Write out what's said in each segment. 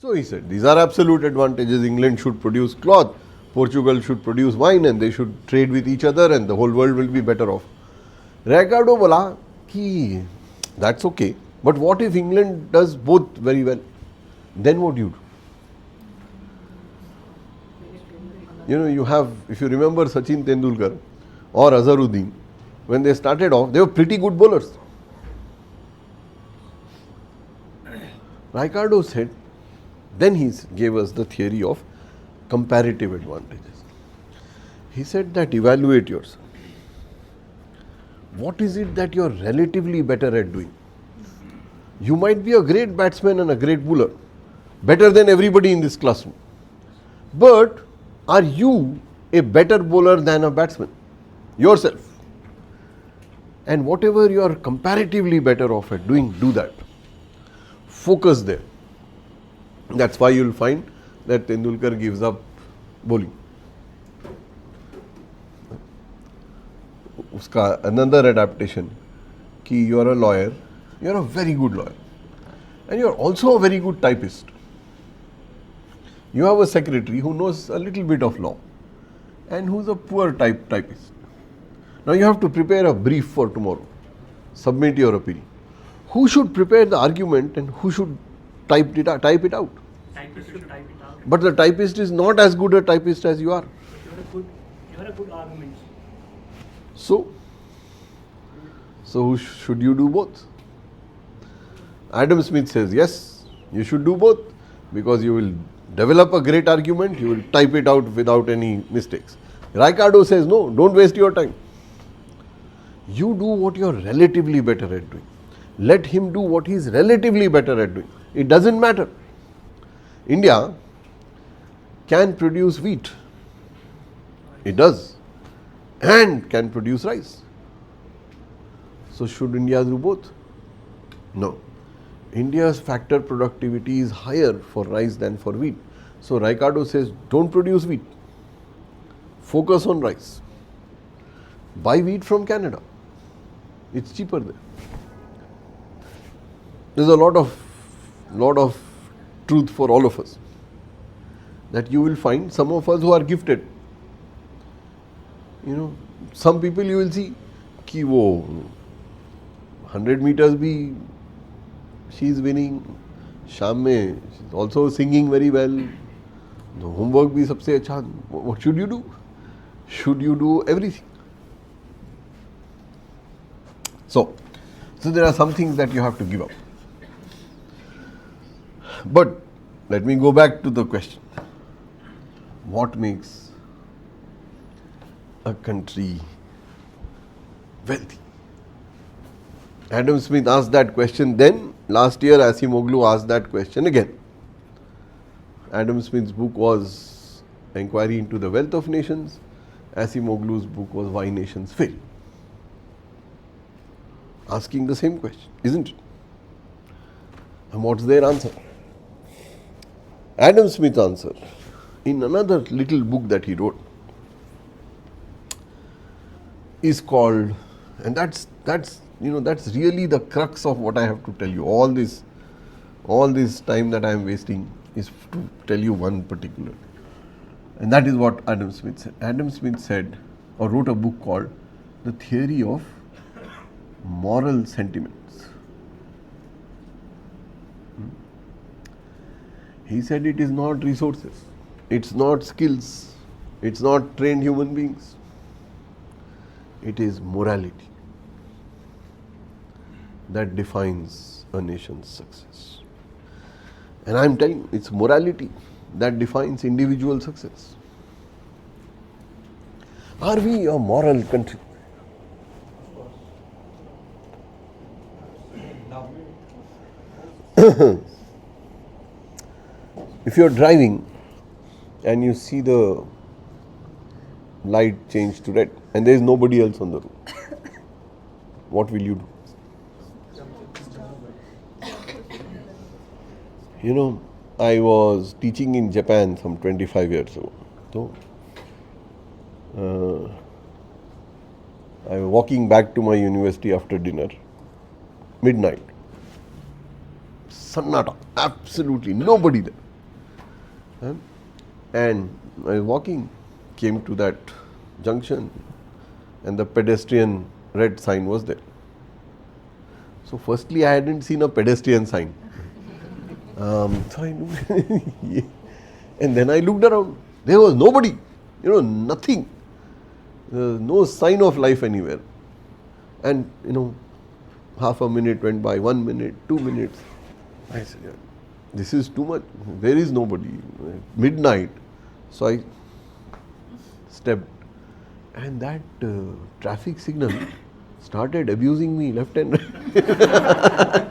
So he said, these are absolute advantages. England should produce cloth, Portugal should produce wine, and they should trade with each other, and the whole world will be better off. Ricardo bola ki that's okay, but what if England does both very well? Then what do you do? You know, you have, if you remember Sachin Tendulkar or Azharuddin, when they started off, they were pretty good bowlers. Ricardo said, then he gave us the theory of comparative advantages. He said that evaluate yourself. What is it that you are relatively better at doing? You might be a great batsman and a great bowler, better than everybody in this classroom. But are you a better bowler than a batsman? Yourself. And whatever you are comparatively better off at doing, do that. Focus there. That's why you will find that Tendulkar gives up bowling. Uska another adaptation, ki you are a lawyer, you are a very good lawyer, and you are also a very good typist. You have a secretary who knows a little bit of law and who is a poor typist. Now you have to prepare a brief for tomorrow, submit your opinion. Who should prepare the argument and who should type it out? Typist should type it out. But the typist is not as good a typist as you are. You are a good argument. So should you do both? Adam Smith says yes, you should do both, because you will develop a great argument, you will type it out without any mistakes. Ricardo says no, don't waste your time. You do what you are relatively better at doing. Let him do what he is relatively better at doing. It doesn't matter. India can produce wheat. It does. And can produce rice. So should India do both? No. India's factor productivity is higher for rice than for wheat. So Ricardo says, don't produce wheat. Focus on rice. Buy wheat from Canada. It's cheaper there. There's a lot of truth for all of us. That you will find some of us who are gifted. You know, some people you will see ki wo 100 meters bhi she is winning, sham mein she is also singing very well, the homework bhi sabse acha. What should you do? Should you do everything? So there are some things that you have to give up. But let me go back to the question. What makes a country wealthy? Adam Smith asked that question then. Last year Acemoglu asked that question again. Adam Smith's book was Inquiry into the Wealth of Nations. Acemoglu's book was Why Nations Fail. Asking the same question, isn't it? And what's their answer? Adam Smith's answer, in another little book that he wrote, is called, and that's really the crux of what I have to tell you. All this time that I am wasting is to tell you one particular. And that is what Adam Smith said. Adam Smith said, or wrote a book called The Theory of Moral Sentiments. He said it is not resources, it's not skills, it's not trained human beings. It is morality that defines a nation's success. And I am telling you, it's morality that defines individual success. Are we a moral country? If you are driving and you see the light change to red and there is nobody else on the road, what will you do? You know, I was teaching in Japan some 25 years ago. So, I was walking back to my university after dinner, midnight. Sannata, absolutely nobody there. Huh? And I was walking, came to that junction, and the pedestrian red sign was there. So firstly, I hadn't seen a pedestrian sign. So I looked, yeah. And then I looked around. There was nobody, nothing. No sign of life anywhere. And half a minute went by, 1 minute, 2 minutes. I said, yeah, this is too much. There is nobody. Midnight. So I stepped, and that traffic signal started abusing me left and right.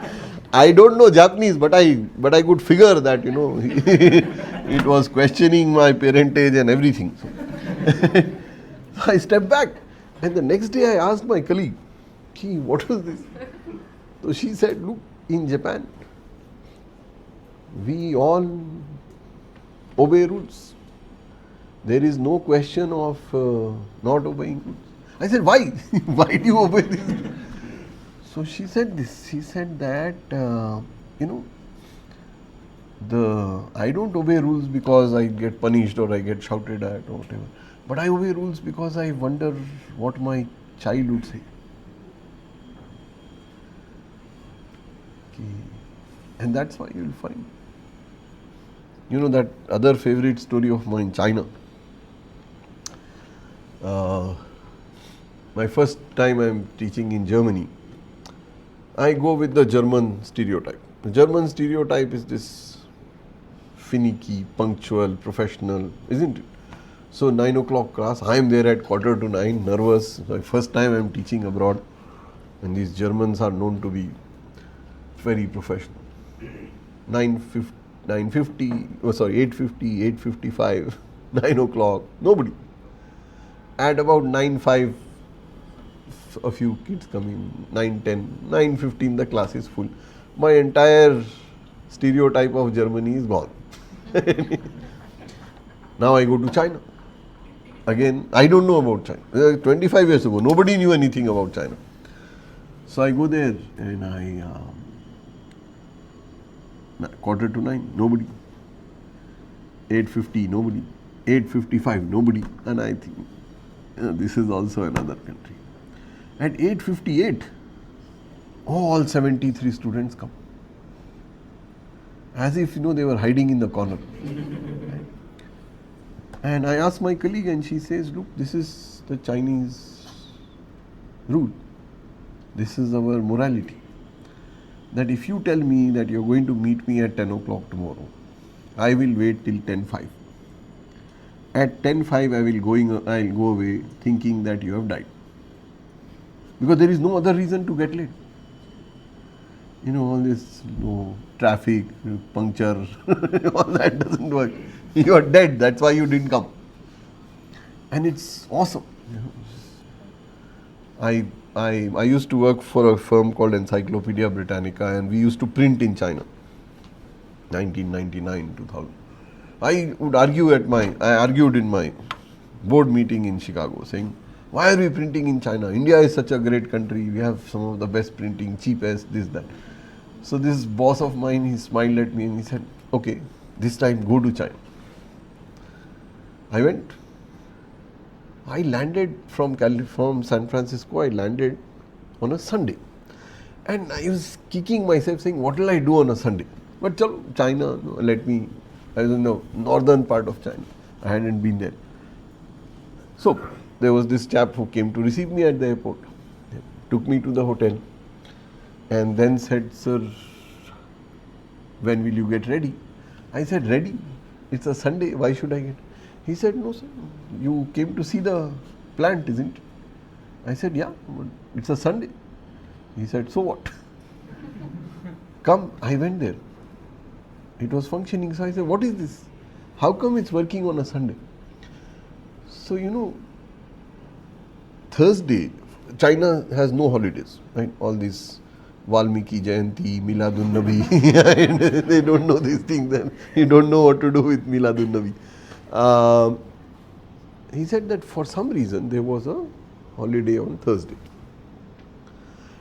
I don't know Japanese, but I could figure that it was questioning my parentage and everything. So I stepped back, and the next day I asked my colleague, "Gee, what was this?" So she said, "Look, in Japan, we all obey rules. There is no question of not obeying rules." I said, "Why? Why do you obey these?" So she said this. She said that I don't obey rules because I get punished or I get shouted at or whatever. But I obey rules because I wonder what my child would say. Okay. And that's why you'll find. That other favorite story of mine, China. My first time I'm teaching in Germany, I go with the German stereotype. The German stereotype is this finicky, punctual, professional, isn't it? So 9 o'clock class, I am there at 8:45, nervous. My first time I'm teaching abroad, and these Germans are known to be very professional. 9:50, 8:50, 8:55, 9 o'clock, nobody. At about 9:05, a few kids come in, 9:10, 9:15, the class is full. My entire stereotype of Germany is gone. Now I go to China. Again, I don't know about China. 25 years ago, nobody knew anything about China. So I go there, and I 8:45, nobody. 8:50, nobody. 8:55, nobody. And I think this is also another country. At 8:58, all 73 students come. As if they were hiding in the corner. And I asked my colleague, and she says, "Look, this is the Chinese rule. This is our morality. That if you tell me that you're going to meet me at 10 o'clock tomorrow, I will wait till 10:05. At 10:05, I'll go away thinking that you have died. Because there is no other reason to get late. All this traffic, puncture, all that doesn't work. You are dead, that's why you didn't come." And it's awesome. I used to work for a firm called Encyclopedia Britannica, and we used to print in China, 1999, 2000. I argued in my board meeting in Chicago, saying, "Why are we printing in China? India is such a great country. We have some of the best printing, cheapest, this, that." So this boss of mine, he smiled at me and he said, "Okay, this time go to China." I went. I landed from San Francisco. I landed on a Sunday, and I was kicking myself, saying, "What will I do on a Sunday?" But chalo, China, let me. I don't know, northern part of China. I hadn't been there. So there was this chap who came to receive me at the airport, took me to the hotel, and then said, "Sir, when will you get ready?" I said, "Ready? It's a Sunday, why should I get?" He said, "No, sir, you came to see the plant, isn't it?" I said, "Yeah, but it's a Sunday." He said, "So what?" Come, I went there. It was functioning. So I said, "What is this? How come it's working on a Sunday?" So Thursday, China has no holidays, right? All these Valmiki Jayanti, Miladun Nabi, they don't know these things, and you don't know what to do with Miladun Nabi. He said that for some reason there was a holiday on Thursday.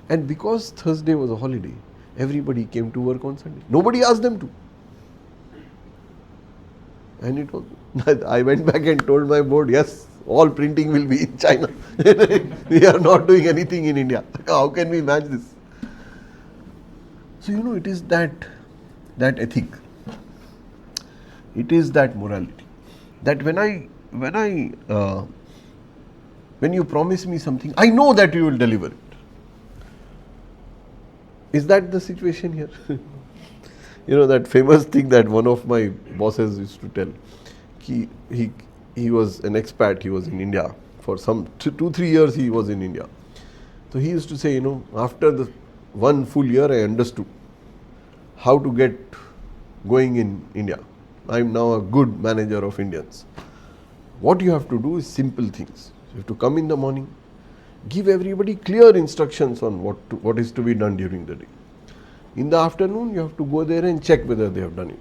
And because Thursday was a holiday, everybody came to work on Sunday. Nobody asked them to. And it was, I went back and told my board, yes, all printing will be in China. We are not doing anything in India. How can we match this? So, it is that ethic. It is that morality. That when you promise me something, I know that you will deliver it. Is that the situation here? That famous thing that one of my bosses used to tell. He was an expat, he was in India. For some 2-3 years he was in India. So he used to say, after the one full year I understood how to get going in India. I am now a good manager of Indians. What you have to do is simple things. You have to come in the morning, give everybody clear instructions on what is to be done during the day. In the afternoon, you have to go there and check whether they have done it.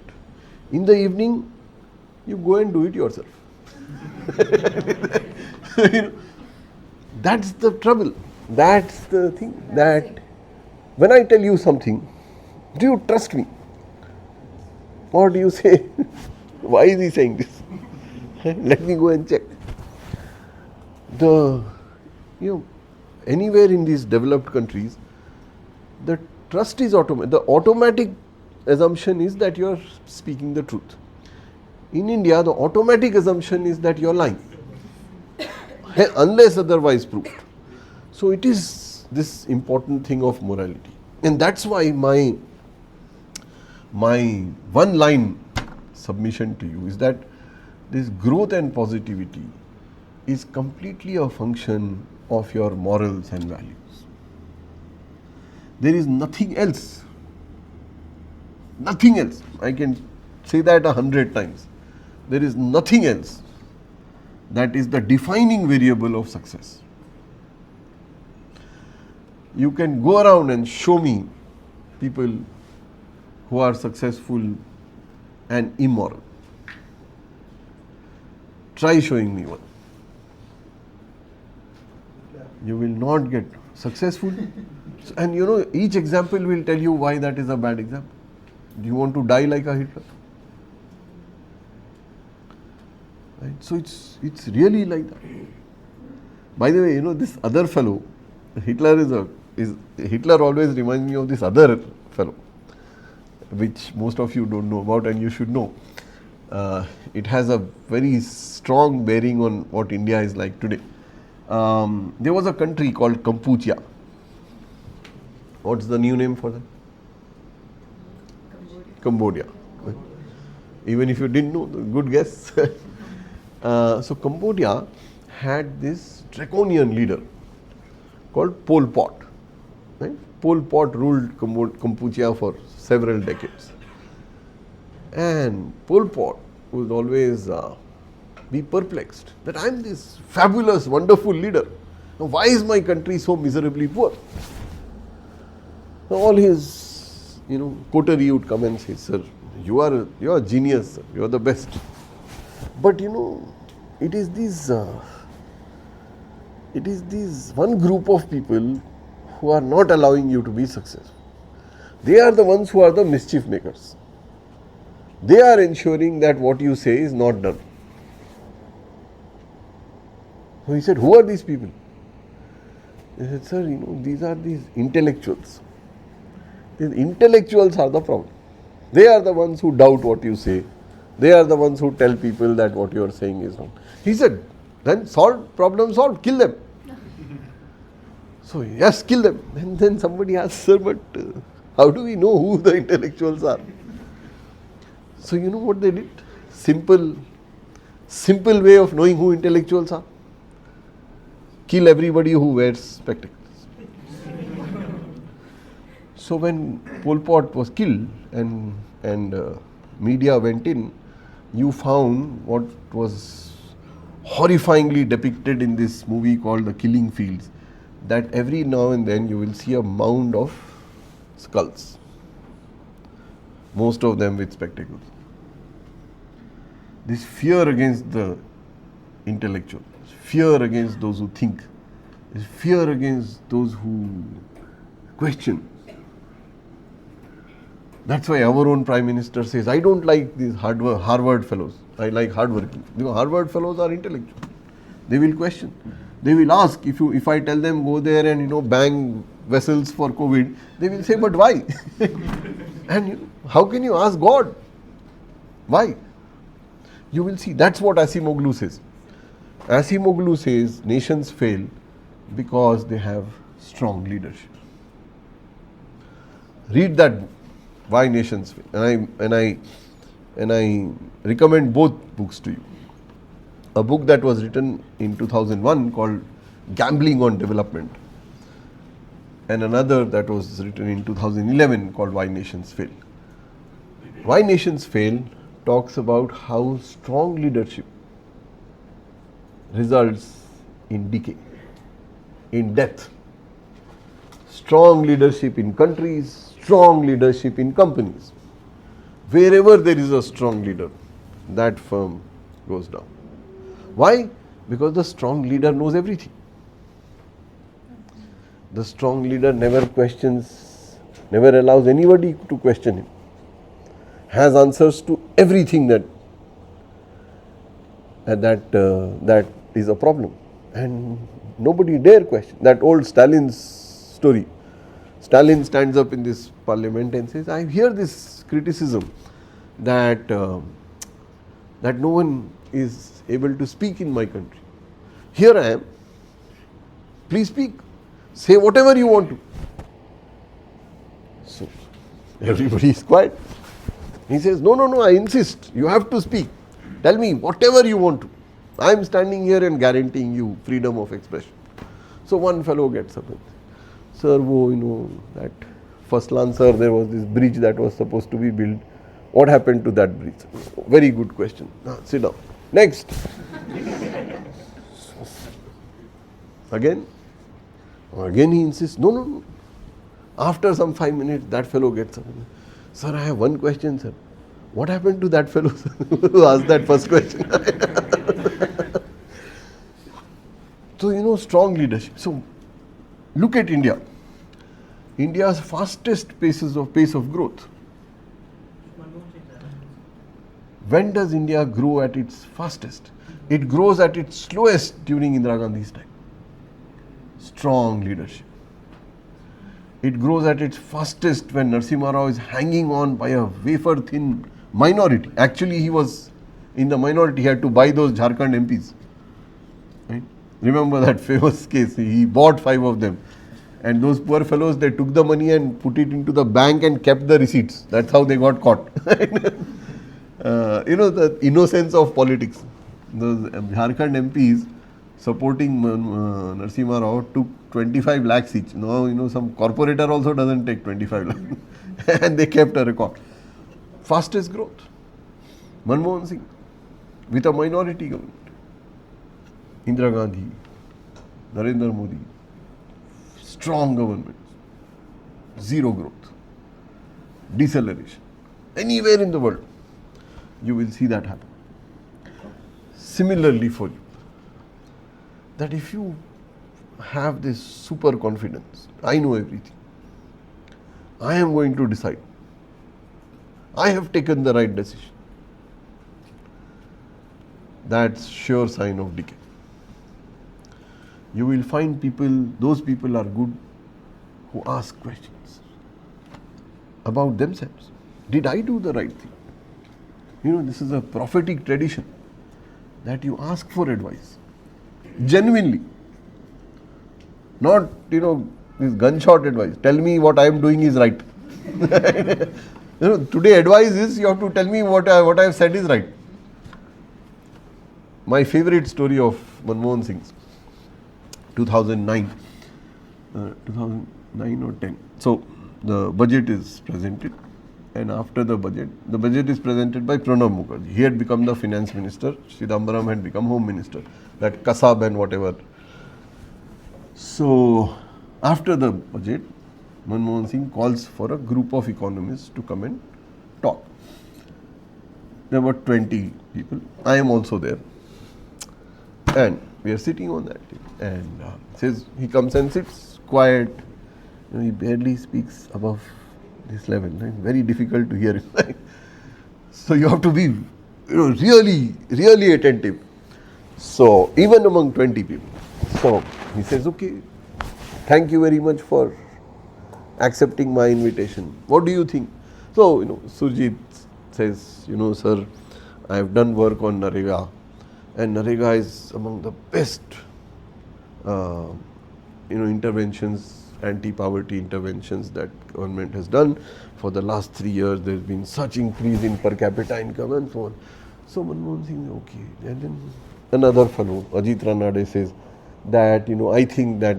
In the evening, you go and do it yourself. That's the trouble. That's the thing, that when I tell you something, do you trust me? Or do you say, why is he saying this? Let me go and check. Anywhere in these developed countries, the trust is automatic. The automatic assumption is that you are speaking the truth. In India, the automatic assumption is that you are lying, unless otherwise proved. So it is this important thing of morality, and that's why my one line submission to you is that this growth and positivity is completely a function of your morals and values. There is nothing else. Nothing else. I can say that 100 times. There is nothing else that is the defining variable of success. You can go around and show me people who are successful and immoral. Try showing me one. You will not get successful. And each example will tell you why that is a bad example. Do you want to die like a Hitler? Right? So it's really like that. By the way, this other fellow, Hitler Hitler always reminds me of this other fellow, which most of you don't know about, and you should know. It has a very strong bearing on what India is like today. There was a country called Cambodia. What's the new name for that? Cambodia. Even if you didn't know, good guess. So Cambodia had this draconian leader called Pol Pot. Right? Pol Pot ruled Cambodia for several decades. And Pol Pot would always be perplexed that I am this fabulous, wonderful leader. Now why is my country so miserably poor? Now all his coterie would come and say, sir, you are a genius, sir. You are the best. But it is this one group of people who are not allowing you to be successful. They are the ones who are the mischief makers. They are ensuring that what you say is not done. So he said, who are these people? He said, sir, these are these intellectuals. These intellectuals are the problem. They are the ones who doubt what you say. They are the ones who tell people that what you are saying is wrong. He said, then problem solved, kill them. So yes, kill them. And then somebody asked, sir, but how do we know who the intellectuals are? So you know what they did? Simple way of knowing who intellectuals are. Kill everybody who wears spectacles. So when Pol Pot was killed and media went in, you found what was horrifyingly depicted in this movie called The Killing Fields, that every now and then you will see a mound of skulls, most of them with spectacles. This fear against the intellectual, fear against those who think, fear against those who question. That's why our own Prime Minister says, I don't like these Harvard fellows. I like hardworking. Because Harvard fellows are intellectual. They will question. They will ask, if I tell them go there and bang vessels for COVID, they will say, but why? And how can you ask God? Why? You will see. That's what Acemoglu says. Acemoglu says nations fail because they have strong leadership. Read that book, Why Nations Fail. And I recommend both books to you. A book that was written in 2001 called Gambling on Development, and another that was written in 2011 called Why Nations Fail. Why Nations Fail talks about how strong leadership results in decay, in death. Strong leadership in countries, strong leadership in companies. Wherever there is a strong leader, that firm goes down. Why? Because the strong leader knows everything. The strong leader never questions, never allows anybody to question him. Has answers to everything that is a problem, and nobody dare question. That old Stalin's story. Stalin stands up in this parliament and says, I hear this criticism that that no one is able to speak in my country. Here I am. Please speak. Say whatever you want to. So everybody is quiet. He says, no, I insist. You have to speak. Tell me whatever you want to. I am standing here and guaranteeing you freedom of expression. So one fellow gets up and says, sir, that first Lancer, there was this bridge that was supposed to be built. What happened to that bridge? Very good question. Sit down. Next. Again he insists, no. After some 5 minutes, that fellow gets up. Sir, I have one question, sir. What happened to that fellow who asked that first question? So, strong leadership. So, look at India. India's fastest pace of growth. When does India grow at its fastest? It grows at its slowest during Indira Gandhi's time. Strong leadership. It grows at its fastest when Narasimha Rao is hanging on by a wafer thin minority. Actually, he was in the minority. He had to buy those Jharkhand MPs. Right? Remember that famous case? He bought 5 of them. And those poor fellows, they took the money and put it into the bank and kept the receipts. That's how they got caught. The innocence of politics. Those Jharkhand MPs supporting Narasimha Rao took 25 lakhs each. Now, some corporator also doesn't take 25 lakhs. And they kept a record. Fastest growth. Manmohan Singh with a minority government. Indira Gandhi, Narendra Modi, strong government, zero growth, deceleration. Anywhere in the world, you will see that happen. Similarly for you, that if you have this super confidence, I know everything, I am going to decide, I have taken the right decision, that's sure sign of decay. You will find those people are good who ask questions about themselves. Did I do the right thing? This is a prophetic tradition that you ask for advice. Genuinely. Not, this gunshot advice. Tell me what I am doing is right. Today advice is you have to tell me what I have said is right. My favorite story of Manmohan Singh's 2009 or 10. So the budget is presented, and after the budget is presented by Pranab Mukherjee. He had become the finance minister. Chidambaram had become home minister. That Kasab and whatever. So after the budget, Manmohan Singh calls for a group of economists to come and talk. There were 20 people. I am also there. And we are sitting on that table. And he comes and sits quiet. He barely speaks above this level, right? Very difficult to hear it. Right? So you have to be, really, really attentive. So even among 20 people. So he says, okay, thank you very much for accepting my invitation. What do you think? So, Surjit says, sir, I have done work on Narega, and Narega is among the best, interventions, anti-poverty interventions that government has done. For the last 3 years, there has been such increase in per capita income and so on. So Manmohan Singh, okay. And then another fellow, Ajit Ranade, says that, I think that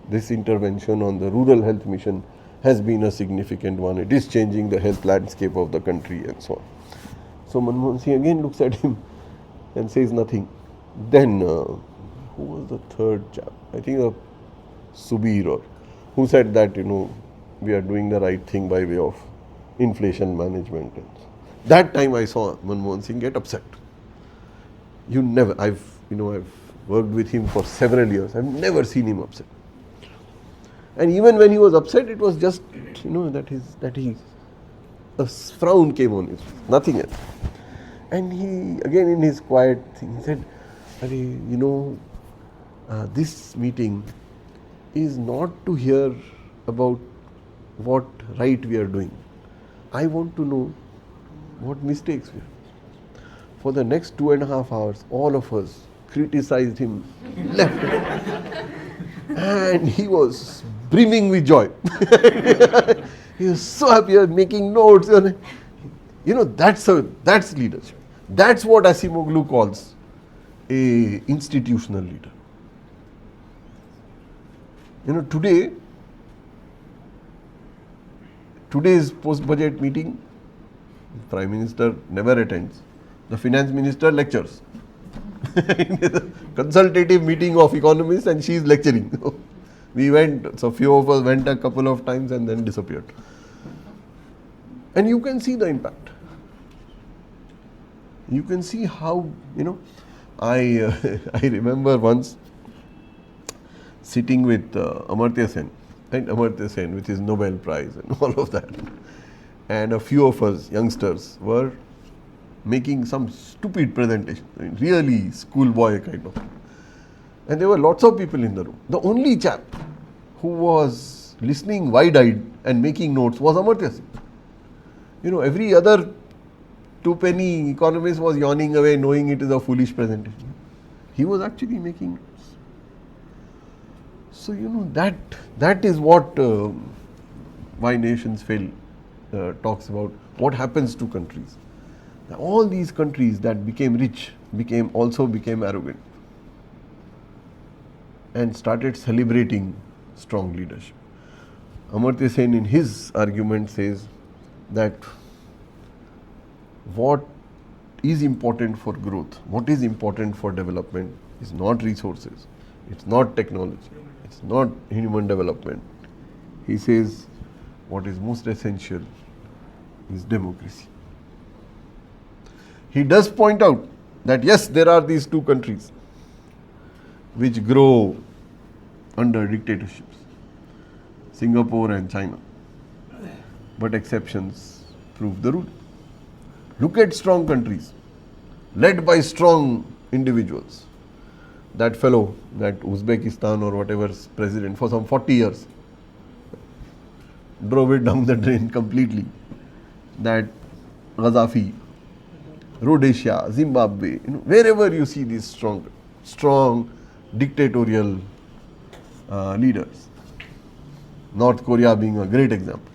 this intervention on the rural health mission has been a significant one. It is changing the health landscape of the country and so on. So Manmohan Singh again looks at him and says nothing. Then, who was the third chap? I think Subir, or who said that, we are doing the right thing by way of inflation management. And so. That time I saw Manmohan Singh get upset. I've worked with him for several years. I've never seen him upset. And even when he was upset, it was just, a frown came on his face, nothing else. And he, again in his quiet thing, he said, this meeting is not to hear about what right we are doing. I want to know what mistakes we are. For the next 2.5 hours, all of us criticized him left and right. And he was brimming with joy. He was so happy, making notes. That's leadership. That's what Acemoglu calls a institutional leader. Today's post-budget meeting, Prime Minister never attends. The Finance Minister lectures. Consultative meeting of economists, and she is lecturing. We went, so few of us went a couple of times and then disappeared. And you can see the impact. You can see how, I remember once sitting with Amartya Sen, right? Amartya Sen with his Nobel Prize and all of that. And a few of us youngsters were making some stupid presentation, really schoolboy kind of. And there were lots of people in the room. The only chap who was listening wide-eyed and making notes was Amartya Sen. Every other two-penny economist was yawning away, knowing it is a foolish presentation. He was actually making notes. So, that is what Why Nations Fail talks about, what happens to countries. Now, all these countries that became rich also became arrogant and started celebrating strong leadership. Amartya Sen in his argument says that what is important for growth, what is important for development is not resources, it's not technology, it's not human development. He says what is most essential is democracy. He does point out that yes, there are these two countries which grow under dictatorships, Singapore and China, but exceptions prove the rule. Look at strong countries led by strong individuals. That fellow, that Uzbekistan or whatever's president for some 40 years, drove it down the drain completely. That Gaddafi, Rhodesia, Zimbabwe, wherever you see these strong dictatorial leaders. North Korea being a great example.